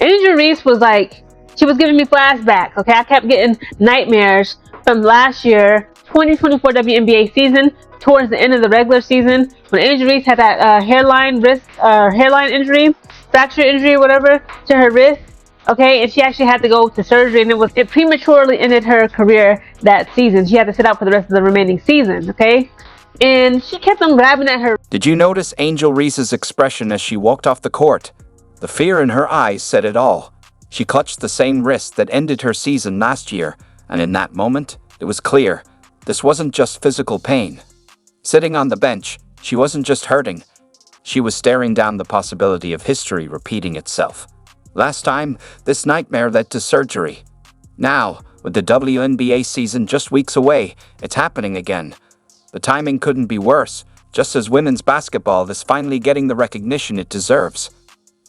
Angel Reese was like, she was giving me flashbacks, okay? I kept getting nightmares from last year, 2024 WNBA season, towards the end of the regular season, when Angel Reese had that hairline injury, fracture injury, whatever, to her wrist, okay? And she actually had to go to surgery, and it prematurely ended her career that season. She had to sit out for the rest of the remaining season, okay? And she kept on grabbing at her. Did you notice Angel Reese's expression as she walked off the court? The fear in her eyes said it all. She clutched the same wrist that ended her season last year, and in that moment, it was clear. This wasn't just physical pain. Sitting on the bench, she wasn't just hurting. She was staring down the possibility of history repeating itself. Last time, this nightmare led to surgery. Now, with the WNBA season just weeks away, it's happening again. The timing couldn't be worse, just as women's basketball is finally getting the recognition it deserves.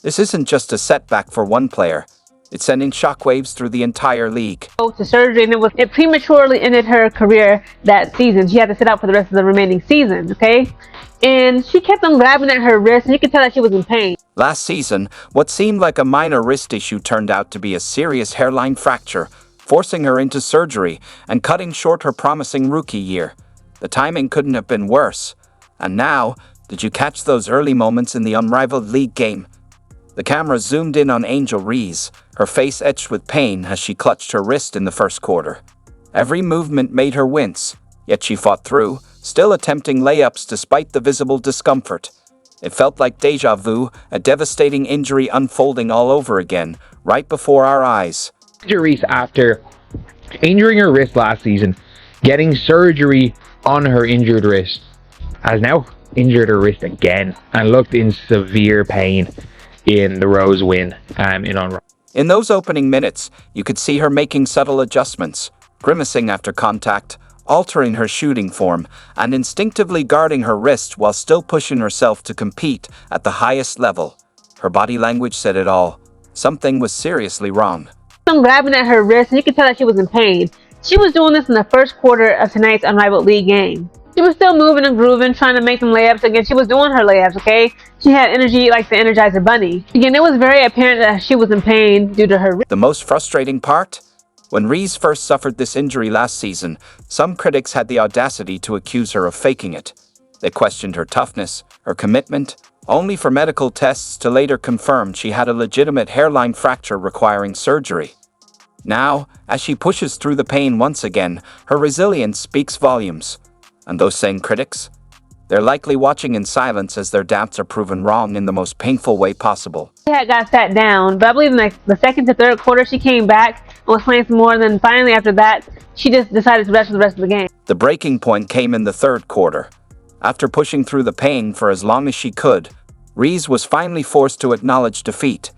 This isn't just a setback for one player. It's sending shockwaves through the entire league. Go to surgery, and it prematurely ended her career that season. She had to sit out for the rest of the remaining season, okay? And she kept on grabbing at her wrist, and you could tell that she was in pain. Last season, what seemed like a minor wrist issue turned out to be a serious hairline fracture, forcing her into surgery and cutting short her promising rookie year. The timing couldn't have been worse. And now, did you catch those early moments in the Unrivaled League game? The camera zoomed in on Angel Reese, her face etched with pain as she clutched her wrist in the first quarter. Every movement made her wince, yet she fought through, still attempting layups despite the visible discomfort. It felt like deja vu, a devastating injury unfolding all over again, right before our eyes. Angel Reese, after injuring her wrist last season, getting surgery on her injured wrist, has now injured her wrist again and looked in severe pain in the Rose win in Unrivaled. In those opening minutes, you could see her making subtle adjustments, grimacing after contact, altering her shooting form, and instinctively guarding her wrist while still pushing herself to compete at the highest level. Her body language said it all. Something was seriously wrong. I'm grabbing at her wrist, and you could tell that she was in pain. She was doing this in the first quarter of tonight's Unrivaled League game. She was still moving and grooving, trying to make some layups. Again, she was doing her layups, okay? She had energy like the Energizer Bunny. Again, it was very apparent that she was in pain due to her wrist. The most frustrating part? When Reese first suffered this injury last season, some critics had the audacity to accuse her of faking it. They questioned her toughness, her commitment, only for medical tests to later confirm she had a legitimate hairline fracture requiring surgery. Now, as she pushes through the pain once again, her resilience speaks volumes. And those same critics? They're likely watching in silence as their doubts are proven wrong in the most painful way possible. She had got sat down, but I believe in the second to third quarter she came back and was playing some more, and then finally after that, she just decided to rest for the rest of the game. The breaking point came in the third quarter. After pushing through the pain for as long as she could, Reese was finally forced to acknowledge defeat.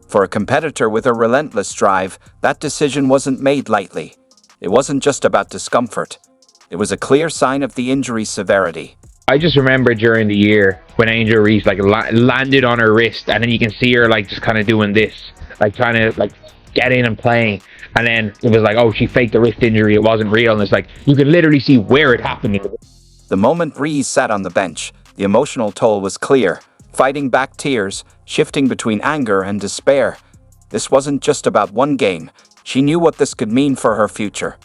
For a competitor with a relentless drive, that decision wasn't made lightly. It wasn't just about discomfort. It was a clear sign of the injury's severity. I just remember during the year when Angel Reese landed on her wrist, and then you can see her just kind of doing this, trying to get in and playing, and then it was oh, she faked the wrist injury, it wasn't real, and it's you can literally see where it happened. The moment Reese sat on the bench, the emotional toll was clear, fighting back tears, shifting between anger and despair. This wasn't just about one game. She knew what this could mean for her future.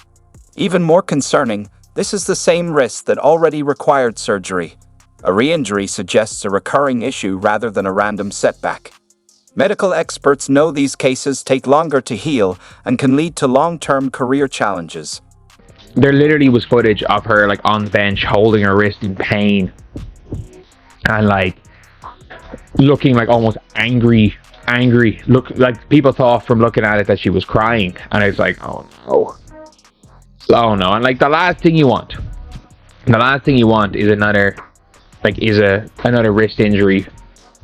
Even more concerning, this is the same wrist that already required surgery. A re-injury suggests a recurring issue rather than a random setback. Medical experts know these cases take longer to heal and can lead to long-term career challenges. There literally was footage of her on the bench holding her wrist in pain and looking almost angry. Look, people thought from looking at it that she was crying, and it's oh no. Oh no. And the last thing you want is another another wrist injury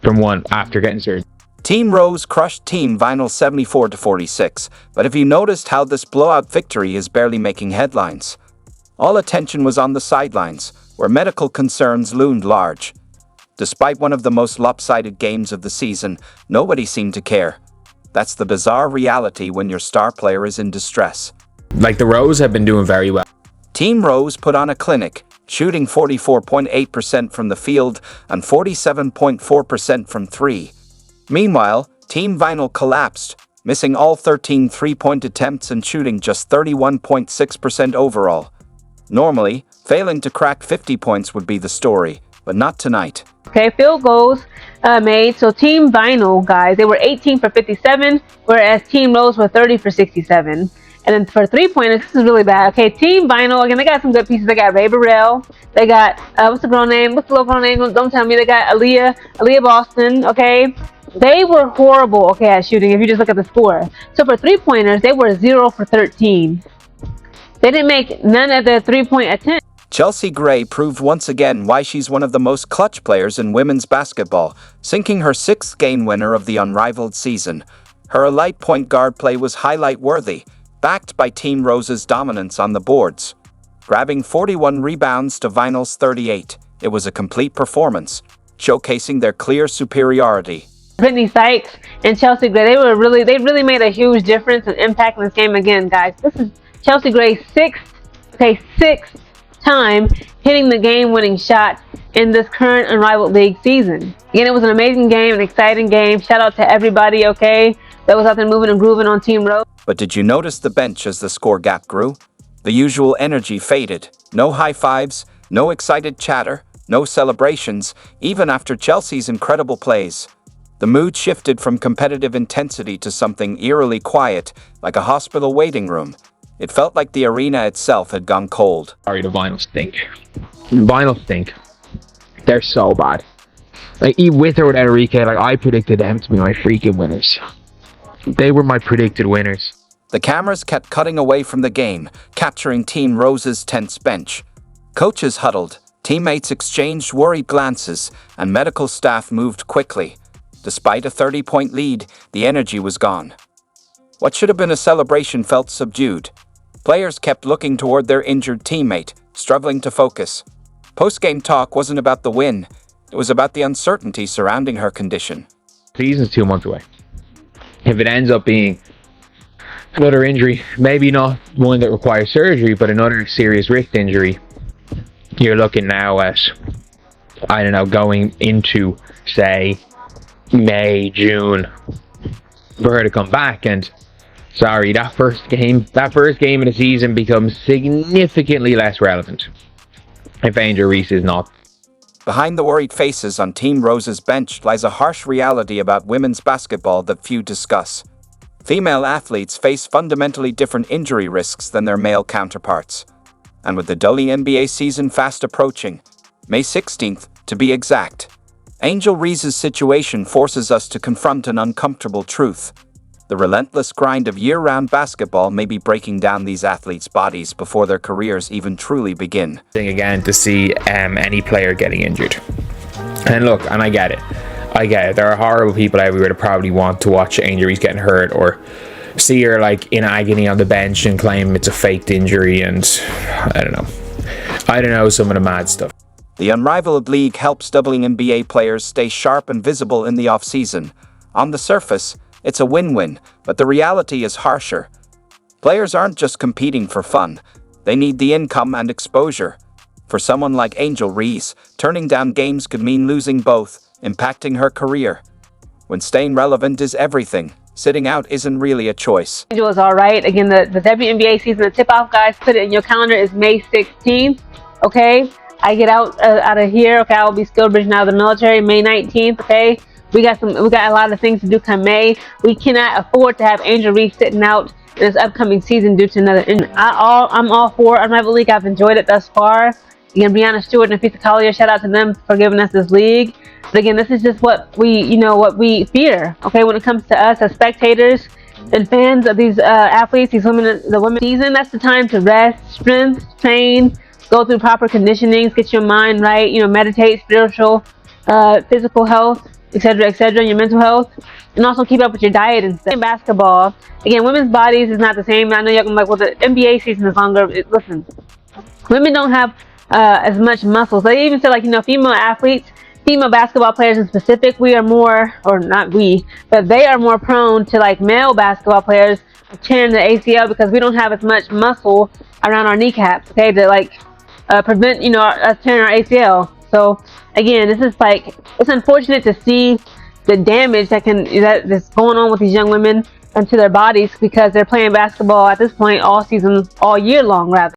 from one after getting surgery. Team Rose crushed Team Vinyl 74-46, but have you noticed how this blowout victory is barely making headlines? All attention was on the sidelines, where medical concerns loomed large. Despite one of the most lopsided games of the season, nobody seemed to care. That's the bizarre reality when your star player is in distress. The Rose have been doing very well. Team Rose put on a clinic, shooting 44.8% from the field and 47.4% from three. Meanwhile, Team Vinyl collapsed, missing all 13 three-point attempts and shooting just 31.6% overall. Normally, failing to crack 50 points would be the story, but not tonight. Okay, field goals made. So Team Vinyl, guys, they were 18 for 57, whereas Team Rose were 30 for 67. And then for three-pointers, this is really bad. Okay, Team Vinyl, again, they got some good pieces. They got Ray Burrell. They got, what's the girl name? What's the little girl name? Don't tell me. They got Aaliyah Boston, okay? They were horrible, okay, at shooting if you just look at the score. So for three-pointers, they were 0 for 13. They didn't make none of their three-point attempts. Chelsea Gray proved once again why she's one of the most clutch players in women's basketball, sinking her 6th game winner of the Unrivaled season. Her elite point guard play was highlight-worthy, backed by Team Rose's dominance on the boards. Grabbing 41 rebounds to Vinyl's 38, it was a complete performance, showcasing their clear superiority. Brittany Sykes and Chelsea Gray, they really made a huge difference and impact in this game again, guys. This is Chelsea Gray's sixth time hitting the game-winning shot in this current Unrivaled League season. Again, it was an amazing game, an exciting game. Shout out to everybody, okay, that was out there moving and grooving on Team Rose. But did you notice the bench as the score gap grew? The usual energy faded. No high fives, no excited chatter, no celebrations, even after Chelsea's incredible plays. The mood shifted from competitive intensity to something eerily quiet, like a hospital waiting room. It felt like the arena itself had gone cold. Sorry, the Vinyl stink. Vinyl stink. They're so bad. Like, even with or without Enrique, like, I predicted them to be my freaking winners. They were my predicted winners. The cameras kept cutting away from the game, capturing Team Rose's tense bench. Coaches huddled, teammates exchanged worried glances, and medical staff moved quickly. Despite a 30-point lead, the energy was gone. What should have been a celebration felt subdued. Players kept looking toward their injured teammate, struggling to focus. Post-game talk wasn't about the win. It was about the uncertainty surrounding her condition. Season's 2 months away. If it ends up being another injury, maybe not one that requires surgery, but another serious wrist injury, you're looking now at, I don't know, going into, say, May, June, for her to come back. And sorry, that first game of the season becomes significantly less relevant if Angel Reese is not. Behind the worried faces on Team Rose's bench lies a harsh reality about women's basketball that few discuss. Female athletes face fundamentally different injury risks than their male counterparts. And with the WNBA season fast approaching, May 16th to be exact, Angel Reese's situation forces us to confront an uncomfortable truth. The relentless grind of year-round basketball may be breaking down these athletes' bodies before their careers even truly begin. Again, to see any player getting injured. And look, and I get it. There are horrible people everywhere that probably want to watch Angel Reese getting hurt or see her like in agony on the bench and claim it's a faked injury, and I don't know some of the mad stuff. The Unrivaled League helps WNBA players stay sharp and visible in the off-season. On the surface, it's a win-win, but the reality is harsher. Players aren't just competing for fun. They need the income and exposure. For someone like Angel Reese, turning down games could mean losing both, impacting her career. When staying relevant is everything, sitting out isn't really a choice. Angel is all right. Again, the WNBA season, the tip-off, guys, put it in your calendar, is May 16th, okay? I get out of here, okay? I will be skilled bridging out of the military May 19th, okay? We got a lot of things to do come May. We cannot afford to have Angel Reese sitting out in this upcoming season due to another injury. I'm all for Unrivaled League. I've enjoyed it thus far. Again, Brianna Stewart and Nafisa Collier, shout out to them for giving us this league. But again, this is just what we fear, okay, when it comes to us as spectators and fans of these athletes, the women's season. That's the time to rest, strength, train, go through proper conditionings, get your mind right, meditate, spiritual, physical health, etc., your mental health, and also keep up with your diet and stuff. In basketball, again, women's bodies is not the same. I know you're like, well, the NBA season is longer. Listen, women don't have as much muscles. They even said, like, female athletes, female basketball players in specific, we are more, or not we, but they are more prone to, like, male basketball players tearing the ACL because we don't have as much muscle around our kneecaps, okay, to, like, prevent, us tearing our ACL. So, again, this is, like, it's unfortunate to see the damage that's going on with these young women and to their bodies, because they're playing basketball at this point all season, all year long rather.